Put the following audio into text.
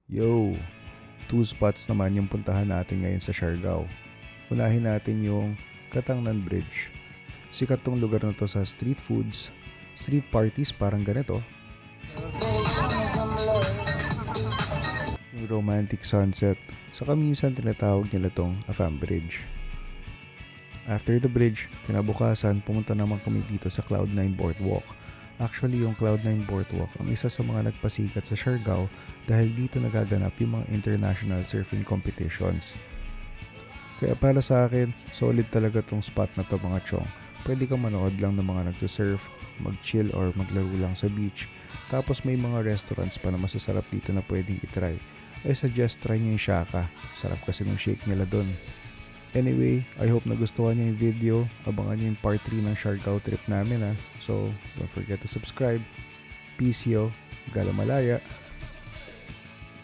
Yo! Two spots naman yung puntahan natin ngayon sa Siargao. Unahin natin yung Katangnan Bridge. Sikat tong lugar na to sa street foods, street parties parang ganito. Yung romantic sunset. Saka minsan tinatawag nila tong Afam Bridge. After the bridge, kinabukasan pumunta naman kami dito sa Cloud9 Boardwalk. Actually, yung Cloud9 Boardwalk ang isa sa mga nagpasikat sa Siargao dahil dito nagaganap yung mga international surfing competitions. Kaya para sa akin, solid talaga tong spot na to mga chong. Pwede kang manood lang ng mga nagsusurf, mag-chill or maglaro lang sa beach. Tapos may mga restaurants pa na masasarap dito na pwedeng itry. I suggest try nyo yung Shaka. Sarap kasi ng shake nila dun. Anyway, I hope nagustuhan niyo yung video. Abangan niyo yung part 3 ng Siargao trip namin ha. So, don't forget to subscribe. Peace yo. Gala Malaya.